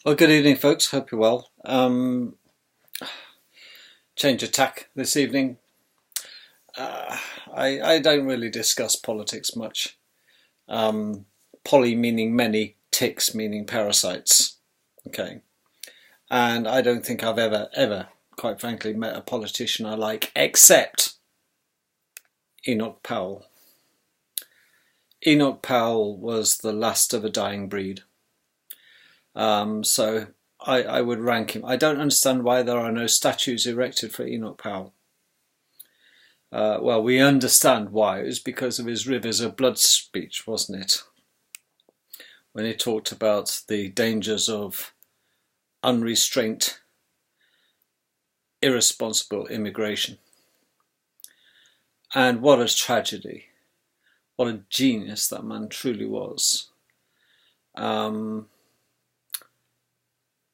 Well, good evening, folks. Hope you're well. Change of tack this evening. Uh, I don't really discuss politics much. Poly meaning many, ticks meaning parasites. Okay. And I don't think I've ever, quite frankly, met a politician I like, except Enoch Powell. Enoch Powell was the last of a dying breed. So I would rank him. I don't understand why there are no statues erected for Enoch Powell. Well, we understand why. It was because of his Rivers of Blood speech, wasn't it? When he talked about the dangers of unrestrained, irresponsible immigration. And what a tragedy. What a genius that man truly was.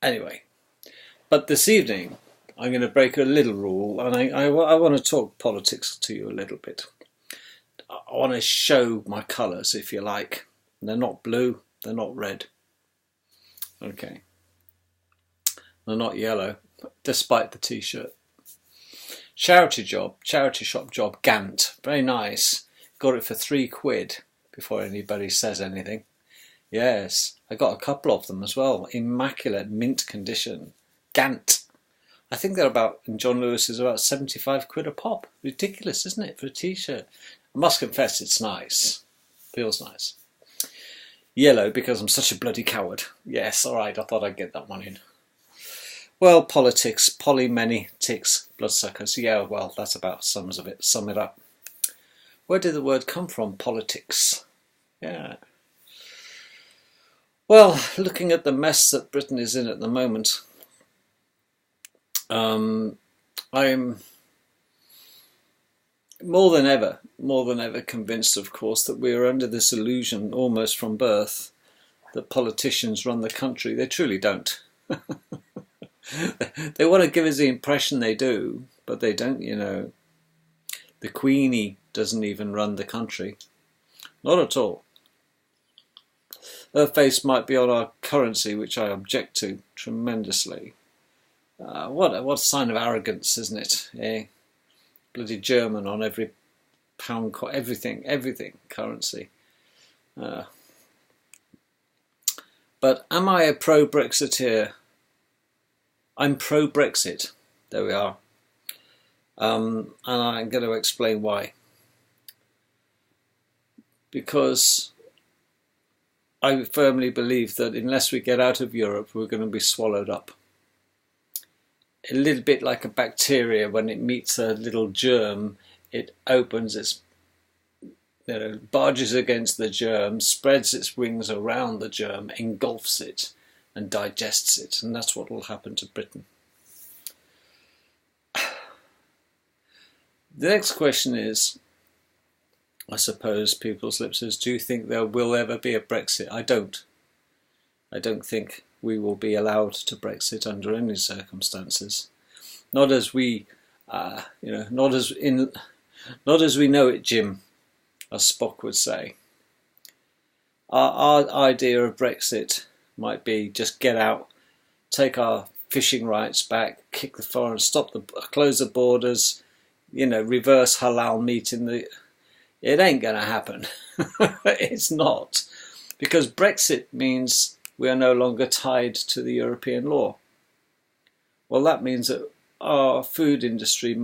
Anyway, but this evening I'm going to break a little rule, and I want to talk politics to you a little bit. I want to show my colours, if you like. They're not blue, they're not red. Okay. They're not yellow, despite the t-shirt. Charity shop job, Gant. Very nice. Got it for £3 before anybody says anything. Yes, I got a couple of them as well. Immaculate, mint condition. Gant. I think they're about, in John Lewis's, about £75 a pop. Ridiculous, isn't it, for a t-shirt? I must confess it's nice. Feels nice. Yellow, because I'm such a bloody coward. Yes, alright, I thought I'd get that one in. Well, politics, poly, many, ticks, bloodsuckers. Yeah, well, that's about sums of it. Sum it up. Where did the word come from, politics? Yeah. Well, looking at the mess that Britain is in at the moment, I'm more than ever convinced, of course, that we are under this illusion almost from birth that politicians run the country. They truly don't. They want to give us the impression they do, but they don't, you know. The Queenie doesn't even run the country. Not at all. Her face might be on our currency, which I object to tremendously. What a sign of arrogance, isn't it? Eh? Bloody German on every pound, everything, currency. But am I a pro-Brexiteer? I'm pro-Brexit. There we are. And I'm going to explain why. Because I firmly believe that unless we get out of Europe, we're going to be swallowed up. A little bit like a bacteria, when it meets a little germ, it opens its, barges against the germ, spreads its wings around the germ, engulfs it and digests it, and that's what will happen to Britain. The next question is, I suppose people's lips is, do you think there will ever be a Brexit? I don't. I don't think we will be allowed to Brexit under any circumstances. Not as we, not as we know it, Jim, as Spock would say. Our idea of Brexit might be just get out, take our fishing rights back, kick the foreign, close the borders, reverse halal meat in the. It ain't going to happen. It's not. Because Brexit means we are no longer tied to the European law. Well, that means that our food industry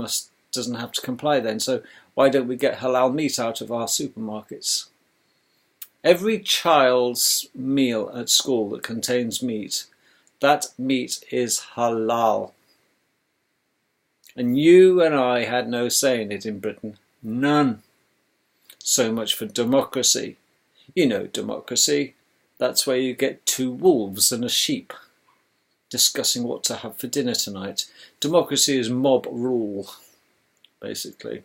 doesn't have to comply then. So why don't we get halal meat out of our supermarkets? Every child's meal at school that contains meat, that meat is halal. And you and I had no say in it in Britain. None. So much for democracy. You know democracy. That's where you get two wolves and a sheep discussing what to have for dinner tonight. Democracy is mob rule, basically.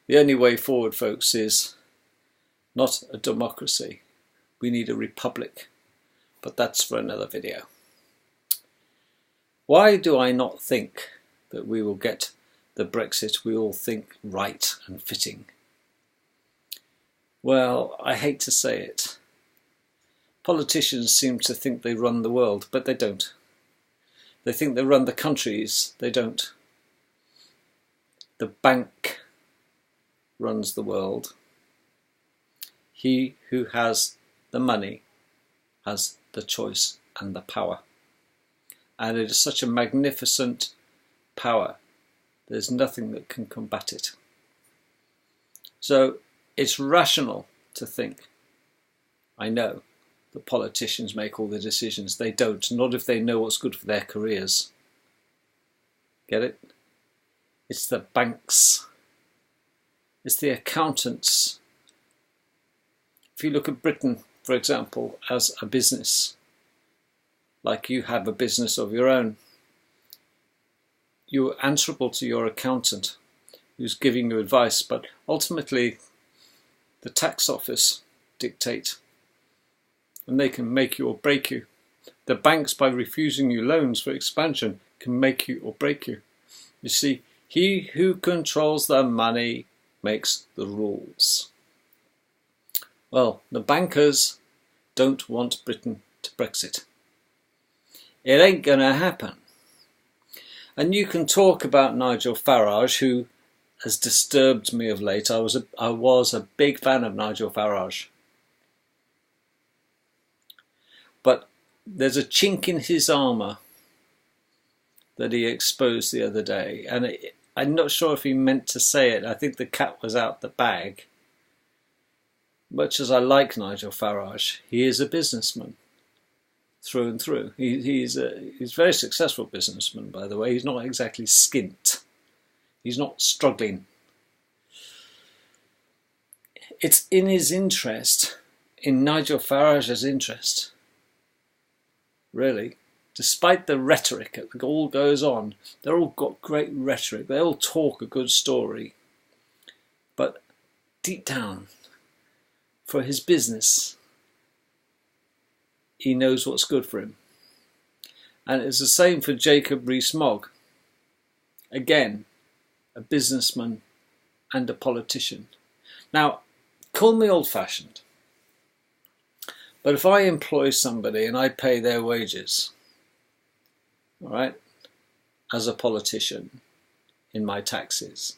The only way forward, folks, is not a democracy. We need a republic. But that's for another video. Why do I not think that we will get the Brexit we all think right and fitting? Well, I hate to say it, Politicians seem to think they run the world, but they don't. They think they run the countries, they don't. The bank runs the world. He who has the money has the choice and the power. And it is such a magnificent power, there's nothing that can combat it. So it's rational to think, I know, the politicians make all the decisions. They don't, not if they know what's good for their careers. Get it? It's the banks. It's the accountants. If you look at Britain, for example, as a business, like you have a business of your own, you're answerable to your accountant who's giving you advice, but ultimately the tax office dictate, and they can make you or break you. The banks, by refusing you loans for expansion, can make you or break you. You see, he who controls the money makes the rules. Well, the bankers don't want Britain to Brexit. It ain't going to happen. And you can talk about Nigel Farage, who has disturbed me of late. I was a big fan of Nigel Farage. But there's a chink in his armour that he exposed the other day. And I'm not sure if he meant to say it. I think the cat was out the bag. Much as I like Nigel Farage, he is a businessman through and through. He's a very successful businessman, by the way. He's not exactly skint. He's not struggling. It's in his interest, in Nigel Farage's interest, really, despite the rhetoric that all goes on. They've all got great rhetoric. They all talk a good story. But deep down, for his business, he knows what's good for him. And it's the same for Jacob Rees-Mogg. Again, a businessman and a politician. Now, call me old-fashioned, but if I employ somebody and I pay their wages, all right, as a politician in my taxes,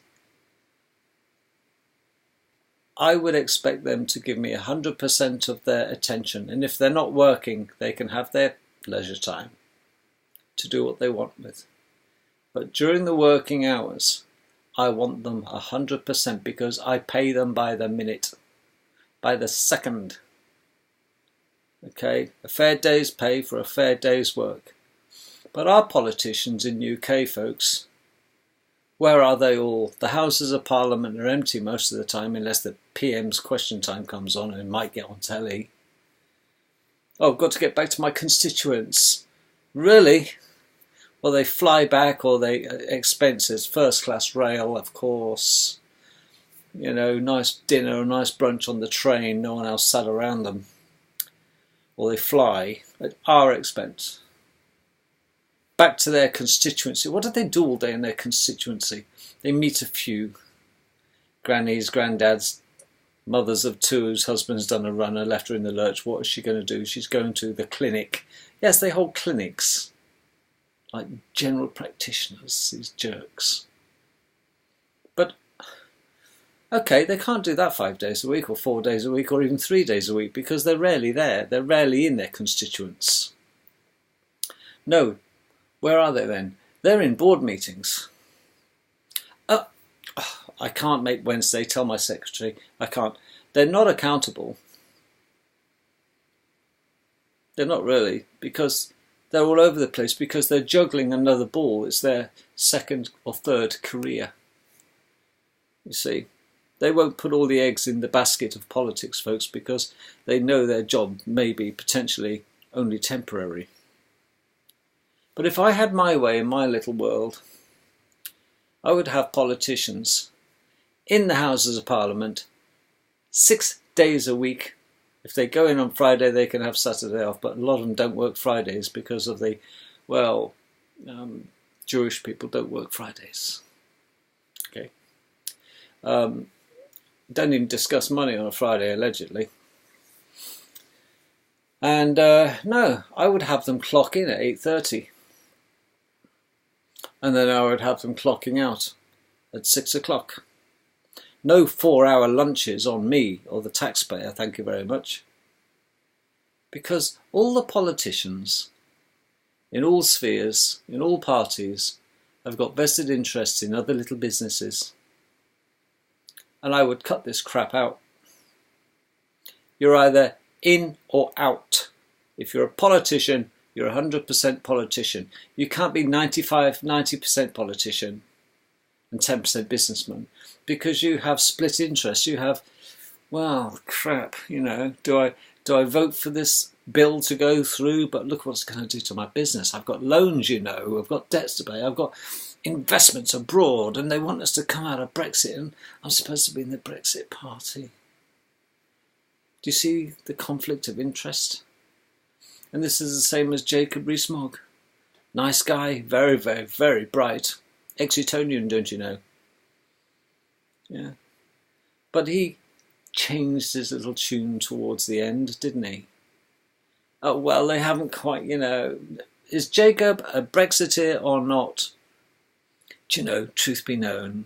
I would expect them to give me 100% of their attention. And if they're not working, they can have their leisure time to do what they want with. But during the working hours, I want them 100% because I pay them by the minute, by the second. Okay, a fair day's pay for a fair day's work. But our politicians in UK, folks, where are they all? The Houses of Parliament are empty most of the time, unless the PM's question time comes on and it might get on telly. Oh, I've got to get back to my constituents. Really? Well, they fly back, or they expenses, first class rail, of course. You know, nice dinner, a nice brunch on the train, no one else sat around them. Or they fly at our expense. Back to their constituency. What do they do all day in their constituency? They meet a few grannies, granddads, mothers of two whose husband's done a runner, left her in the lurch. What is she going to do? She's going to the clinic. Yes, they hold clinics. Like general practitioners, these jerks. But, okay, they can't do that 5 days a week or 4 days a week or even 3 days a week because they're rarely there. They're rarely in their constituents. No. Where are they then? They're in board meetings. I can't make Wednesday, tell my secretary. I can't. They're not accountable. They're not really, because they're all over the place, because they're juggling another ball. It's their second or third career. You see, they won't put all the eggs in the basket of politics, folks, because they know their job may be potentially only temporary. But if I had my way in my little world, I would have politicians in the Houses of Parliament 6 days a week. If they go in on Friday, they can have Saturday off, but a lot of them don't work Fridays because of the, Jewish people don't work Fridays. Okay. Don't even discuss money on a Friday, allegedly. And no, I would have them clock in at 8:30. And then I would have them clocking out at 6 o'clock. No 4-hour lunches on me or the taxpayer, thank you very much. Because all the politicians in all spheres, in all parties, have got vested interests in other little businesses. And I would cut this crap out. You're either in or out. If you're a politician, you're 100% politician. You can't be 90% politician and 10% businessman, because you have split interests. You have, well, crap, you know, do I vote for this bill to go through, but look what it's going to do to my business. I've got loans, you know, I've got debts to pay, I've got investments abroad, and they want us to come out of Brexit, and I'm supposed to be in the Brexit party. Do you see the conflict of interest? And this is the same as Jacob Rees-Mogg. Nice guy, very, very, very bright. Exitonian, don't you know? Yeah. But he changed his little tune towards the end, didn't he? Oh, well, they haven't quite, you know... Is Jacob a Brexiteer or not? Do you know, truth be known,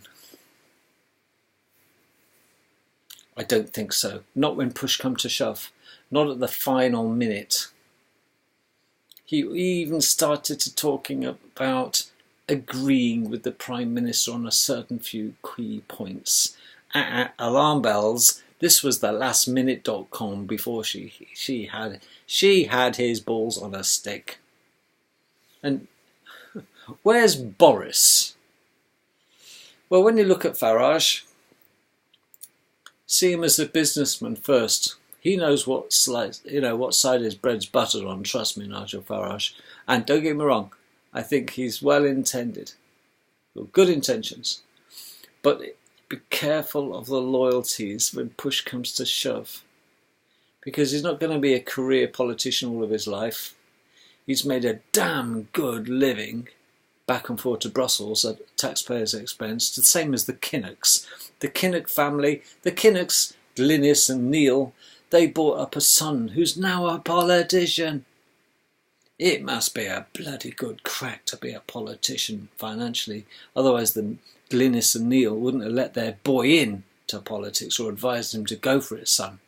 I don't think so. Not when push comes to shove. Not at the final minute. He even started to talking about agreeing with the Prime Minister on a certain few key points. Alarm bells. This was the lastminute.com before she had his balls on a stick. And where's Boris? Well, when you look at Farage, see him as a businessman first. He knows what side his bread's buttered on. Trust me, Nigel Farage. And don't get me wrong, I think he's well intended, with good intentions. But be careful of the loyalties when push comes to shove, because he's not going to be a career politician all of his life. He's made a damn good living back and forth to Brussels at taxpayers' expense, the same as the Kinnocks. The Kinnock family, the Kinnocks, Glynis and Neil, they brought up a son who's now a politician. It must be a bloody good crack to be a politician financially. Otherwise the Glynis and Neil wouldn't have let their boy in to politics or advised him to go for his son.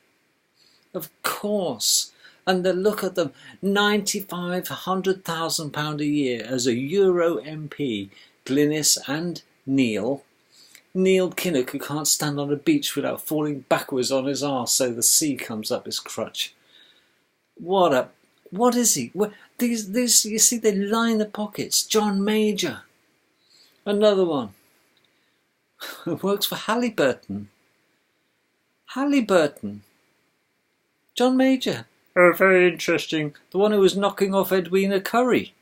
Of course. And the look at them, £95,000 a year as a Euro MP, Glynis and Neil. Neil Kinnock, who can't stand on a beach without falling backwards on his arse so the sea comes up his crutch. What is he? These, you see, they line the pockets. John Major, another one, who works for Halliburton. John Major. Oh, very interesting. The one who was knocking off Edwina Currie.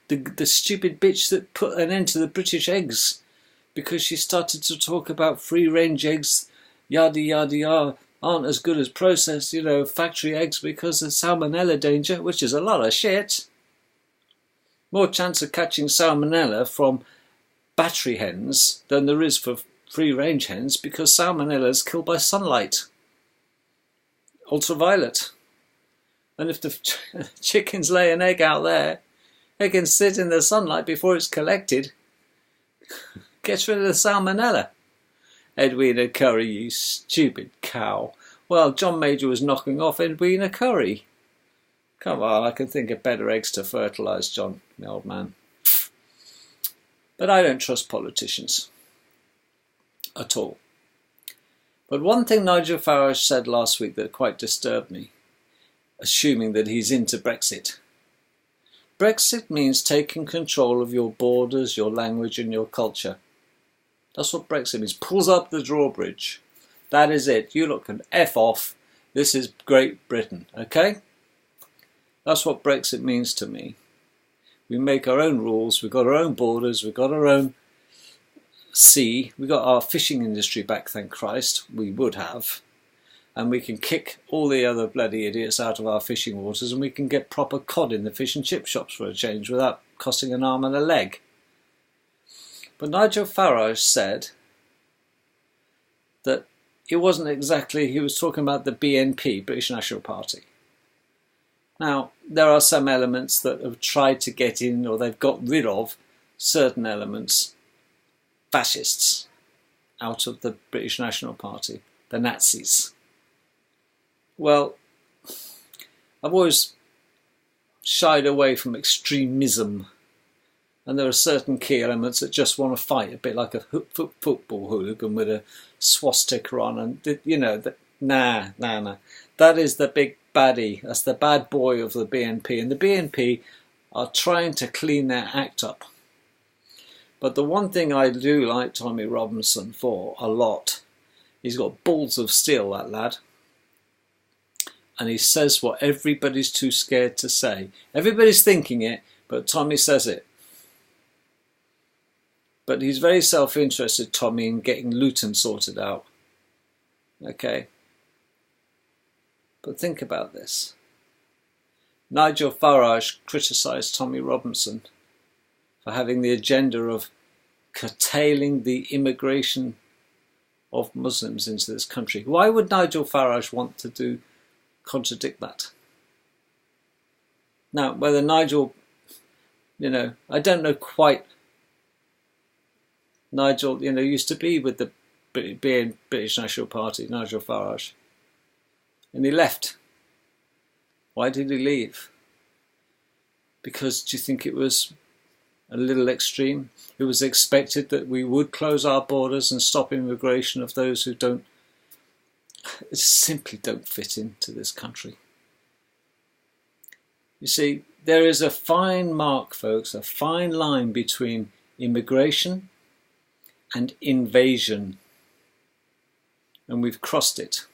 The stupid bitch that put an end to the British eggs because she started to talk about free-range eggs, yada yada yada, aren't as good as processed, you know, factory eggs because of salmonella danger, which is a lot of shit. More chance of catching salmonella from battery hens than there is for free-range hens because salmonella is killed by sunlight. Ultraviolet. And if the chickens lay an egg out there, they can sit in the sunlight before it's collected. Gets rid of the salmonella. Edwina Currie, you stupid cow. Well, John Major was knocking off Edwina Currie. Come on, I can think of better eggs to fertilise John, my old man. But I don't trust politicians. At all. But one thing Nigel Farage said last week that quite disturbed me, assuming that he's into Brexit. Brexit means taking control of your borders, your language and your culture. That's what Brexit means. Pulls up the drawbridge. That is it. You lot can F off. This is Great Britain, okay? That's what Brexit means to me. We make our own rules. We've got our own borders. We've got our own sea. We've got our fishing industry back, thank Christ. We would have. And we can kick all the other bloody idiots out of our fishing waters, and we can get proper cod in the fish and chip shops for a change without costing an arm and a leg. But Nigel Farage said that it wasn't exactly, he was talking about the BNP, British National Party. Now, there are some elements that have tried to get in, or they've got rid of certain elements, fascists, out of the British National Party, the Nazis. Well, I've always shied away from extremism, and there are certain key elements that just want to fight, a bit like a football hooligan with a swastika on, and you know, nah. That is the big baddie. That's the bad boy of the BNP, and the BNP are trying to clean their act up. But the one thing I do like Tommy Robinson for a lot, he's got balls of steel, that lad. And he says what everybody's too scared to say. Everybody's thinking it, but Tommy says it. But he's very self-interested, Tommy, in getting Luton sorted out. Okay. But think about this. Nigel Farage criticised Tommy Robinson for having the agenda of curtailing the immigration of Muslims into this country. Why would Nigel Farage want to contradict that? Now, whether Nigel, I don't know quite. Nigel, used to be with the British National Party, Nigel Farage, and he left. Why did he leave? Because do you think it was a little extreme? It was expected that we would close our borders and stop immigration of those who simply don't fit into this country. You see, there is a fine mark, folks, a fine line between immigration and invasion. And we've crossed it.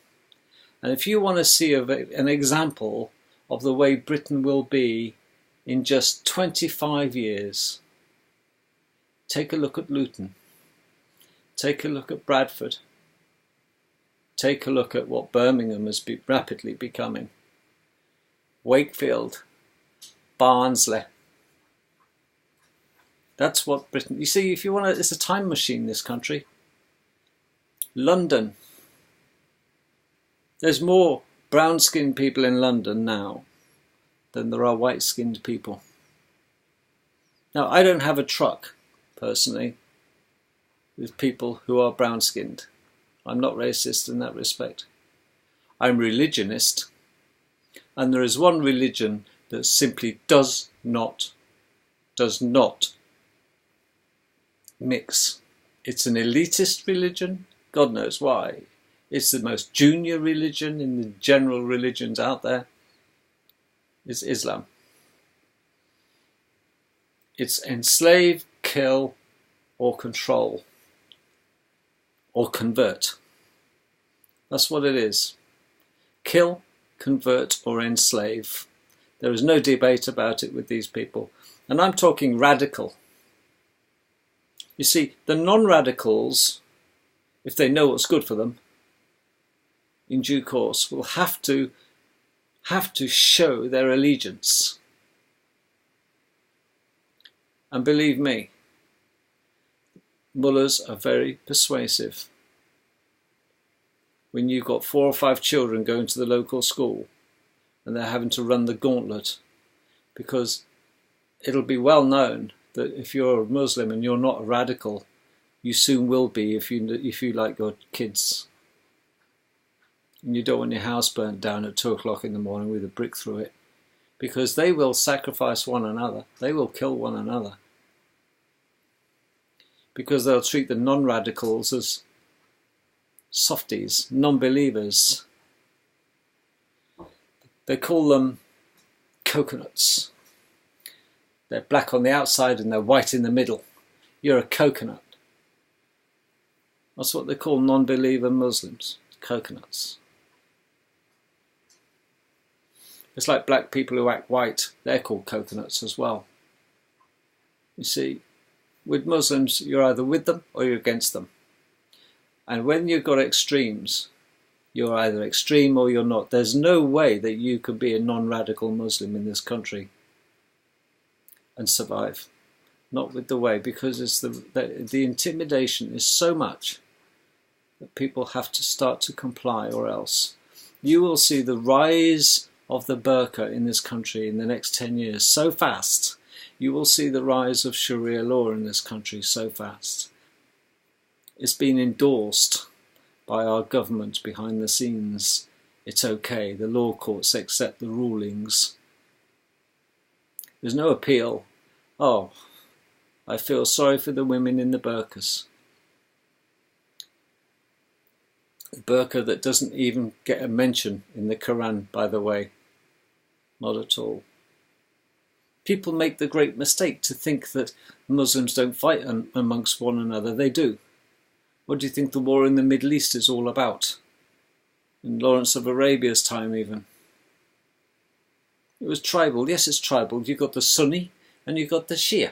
And if you want to see an example of the way Britain will be in just 25 years, take a look at Luton. Take a look at Bradford. Take a look at what Birmingham has been rapidly becoming. Wakefield, Barnsley. That's what Britain... You see, if you want to... It's a time machine, this country. London. There's more brown-skinned people in London now than there are white-skinned people. Now, I don't have a truck, personally, with people who are brown-skinned. I'm not racist in that respect. I'm religionist, and there is one religion that simply does not mix. It's an elitist religion, God knows why. It's the most junior religion in the general religions out there. It's Islam. It's enslave, kill, or control, or convert. That's what it is. Kill, convert, or enslave. There is no debate about it with these people. And I'm talking radical. You see, the non-radicals, if they know what's good for them, in due course, will have to show their allegiance. And believe me, mullahs are very persuasive. When you've got 4 or 5 children going to the local school and they're having to run the gauntlet, because it'll be well known that if you're a Muslim and you're not a radical, you soon will be if you like your kids. And you don't want your house burnt down at 2 o'clock in the morning with a brick through it, because they will sacrifice one another. They will kill one another. Because they'll treat the non-radicals as softies, non-believers. They call them coconuts. They're black on the outside and they're white in the middle. You're a coconut. That's what they call non-believer Muslims, coconuts. It's like black people who act white, they're called coconuts as well. You see, with Muslims, you're either with them or you're against them. And when you've got extremes, you're either extreme or you're not. There's no way that you can be a non-radical Muslim in this country and survive. Not with the way, because it's the intimidation is so much that people have to start to comply, or else you will see the rise of the burqa in this country in the next 10 years so fast. You will see the rise of Sharia law in this country so fast. It's been endorsed by our government behind the scenes. It's okay. The law courts accept the rulings. There's no appeal. Oh, I feel sorry for the women in the burqas. The burqa that doesn't even get a mention in the Quran, by the way. Not at all. People make the great mistake to think that Muslims don't fight amongst one another. They do. What do you think the war in the Middle East is all about? In Lawrence of Arabia's time even. It was tribal. Yes, it's tribal. You've got the Sunni and you've got the Shia.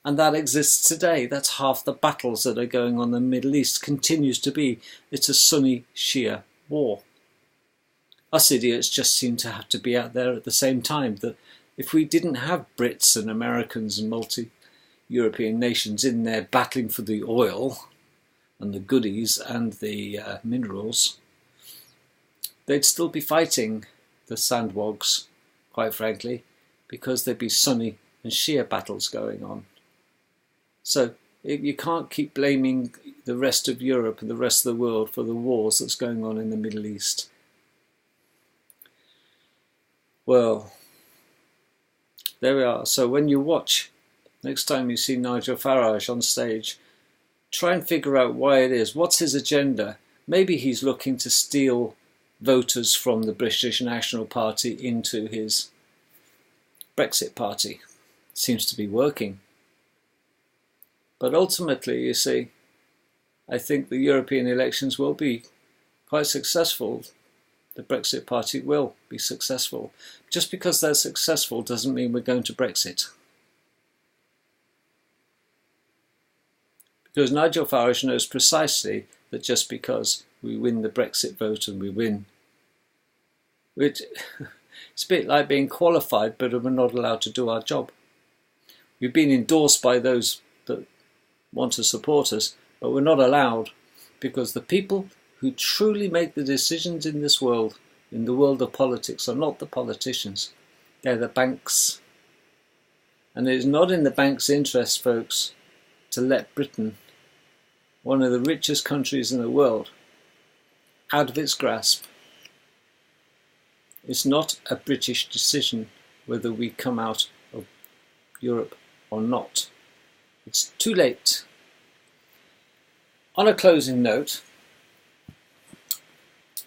And that exists today. That's half the battles that are going on in the Middle East. Continues to be. It's a Sunni-Shia war. Us idiots just seem to have to be out there at the same time. That if we didn't have Brits and Americans and multi-European nations in there battling for the oil and the goodies and the minerals, they'd still be fighting the sandwogs, quite frankly, because there'd be Sunni and Shia battles going on. So you can't keep blaming the rest of Europe and the rest of the world for the wars that's going on in the Middle East. Well, there we are. So when you watch, next time you see Nigel Farage on stage, try and figure out why it is. What's his agenda? Maybe he's looking to steal voters from the British National Party into his Brexit party. Seems to be working. But ultimately, you see, I think the European elections will be quite successful. The Brexit party will be successful. Just because they're successful doesn't mean we're going to Brexit. Because Nigel Farage knows precisely that just because we win the Brexit vote and we win, it's a bit like being qualified, but we're not allowed to do our job. We've been endorsed by those that want to support us, but we're not allowed, because the people who truly make the decisions in this world, in the world of politics, are not the politicians. They're the banks. And it is not in the bank's interest, folks, to let Britain, one of the richest countries in the world, out of its grasp. It's not a British decision whether we come out of Europe or not. It's too late. On a closing note,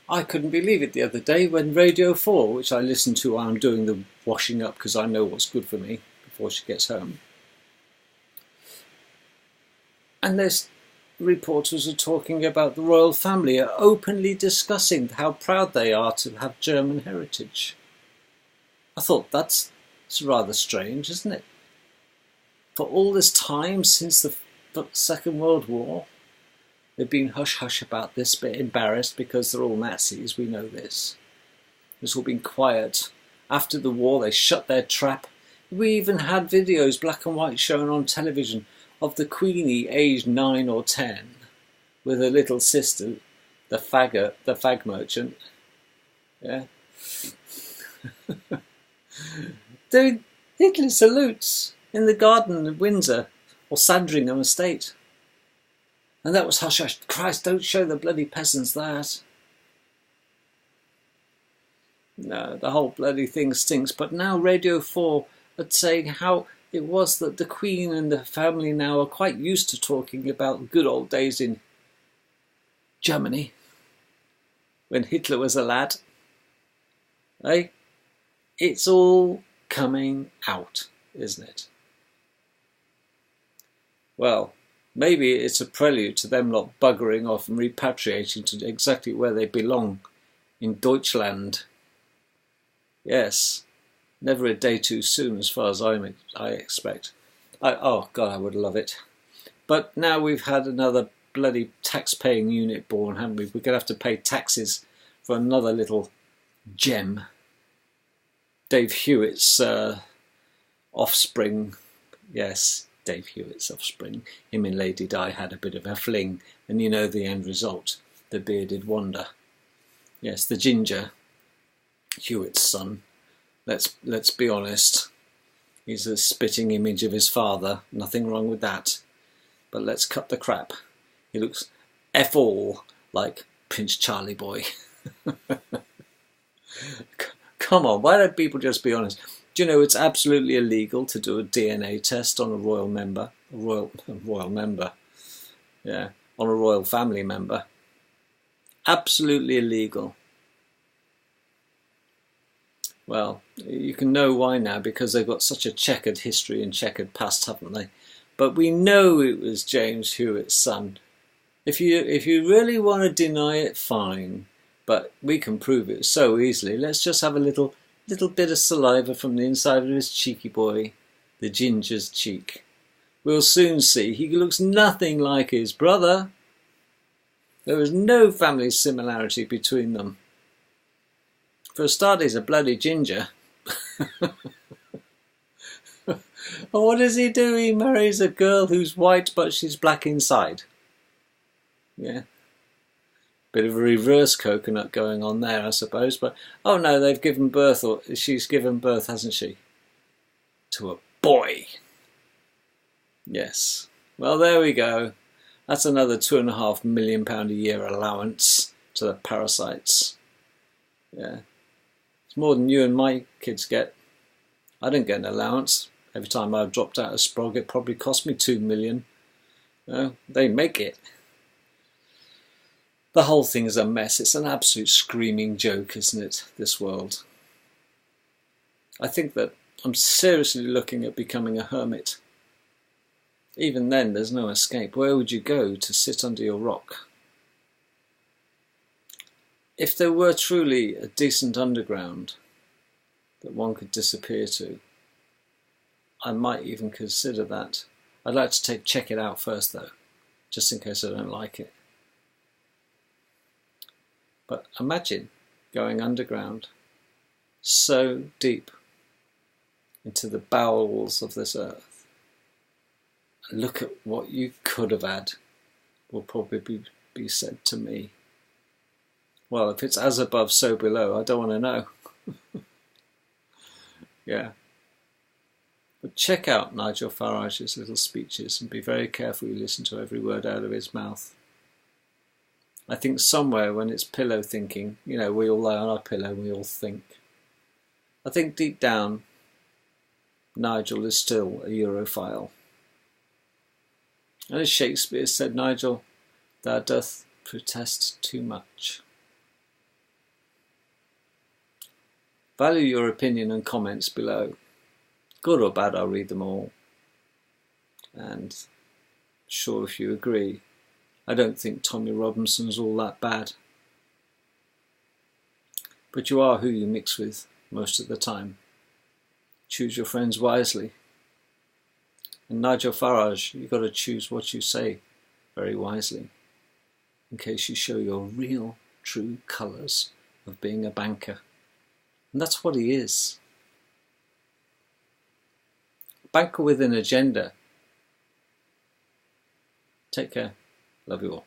I couldn't believe it the other day when Radio 4, which I listen to while I'm doing the washing up because I know what's good for me before she gets home, and there's reporters are talking about the royal family, are openly discussing how proud they are to have German heritage. I thought it's rather strange, isn't it? For all this time since the Second World War, they've been hush-hush about this, bit embarrassed because they're all Nazis, we know this. It's all been quiet. After the war, they shut their trap. We even had videos, black and white, shown on television of the Queenie, aged 9 or 10, with her little sister, the fag merchant, yeah, doing Hitler salutes in the garden of Windsor or Sandringham Estate. And that was hush hush. Christ, don't show the bloody peasants that. No, the whole bloody thing stinks. But now Radio 4 are saying how it was that the Queen and the family now are quite used to talking about good old days in Germany, when Hitler was a lad. Eh? It's all coming out, isn't it? Well, maybe it's a prelude to them lot buggering off and repatriating to exactly where they belong, in Deutschland. Yes, never a day too soon as far as I expect. Oh God, I would love it. But now we've had another bloody tax-paying unit born, haven't we? We're going to have to pay taxes for another little gem. Dave Hewitt's offspring. Yes, Dave Hewitt's offspring. Him and Lady Di had a bit of a fling, and you know the end result, the bearded wonder. Yes, the ginger. Hewitt's son. Let's be honest. He's a spitting image of his father. Nothing wrong with that. But let's cut the crap. He looks F all like Prince Charlie Boy. Come on, why don't people just be honest? Do you know it's absolutely illegal to do a DNA test on a royal member? Yeah, on a royal family member. Absolutely illegal. Well, you can know why now, because they've got such a checkered history and checkered past, haven't they? But we know it was James Hewitt's son. If you really want to deny it, fine. But we can prove it so easily. Let's just have a little bit of saliva from the inside of his cheeky boy, the ginger's cheek. We'll soon see he looks nothing like his brother. There is no family similarity between them. For a start, he's a bloody ginger. And what does he do? He marries a girl who's white but she's black inside. Yeah. Bit of a reverse coconut going on there, I suppose. But oh no, they've given birth, or she's given birth, hasn't she? To a boy. Yes. Well, there we go. That's another £2.5 million a year allowance to the parasites. Yeah. It's more than you and my kids get. I don't get an allowance. Every time I've dropped out of Sprog, it probably cost me £2 million. They make it. The whole thing is a mess. It's an absolute screaming joke, isn't it, this world? I think that I'm seriously looking at becoming a hermit. Even then, there's no escape. Where would you go to sit under your rock? If there were truly a decent underground that one could disappear to, I might even consider that. I'd like to check it out first, though, just in case I don't like it. But imagine going underground, so deep into the bowels of this earth. And look at what you could have had, will probably be said to me. Well, if it's as above, so below, I don't want to know. Yeah. But check out Nigel Farage's little speeches and be very careful you listen to every word out of his mouth. I think somewhere when it's pillow thinking, you know, we all lie on our pillow and we all think. I think deep down, Nigel is still a Europhile. And as Shakespeare said, Nigel, thou doth protest too much. Value your opinion and comments below. Good or bad, I'll read them all. And sure, if you agree, I don't think Tommy Robinson's all that bad. But you are who you mix with most of the time. Choose your friends wisely. And Nigel Farage, you've got to choose what you say very wisely, in case you show your real, true colours of being a banker. And that's what he is. Banker with an agenda. Take care. Love you all.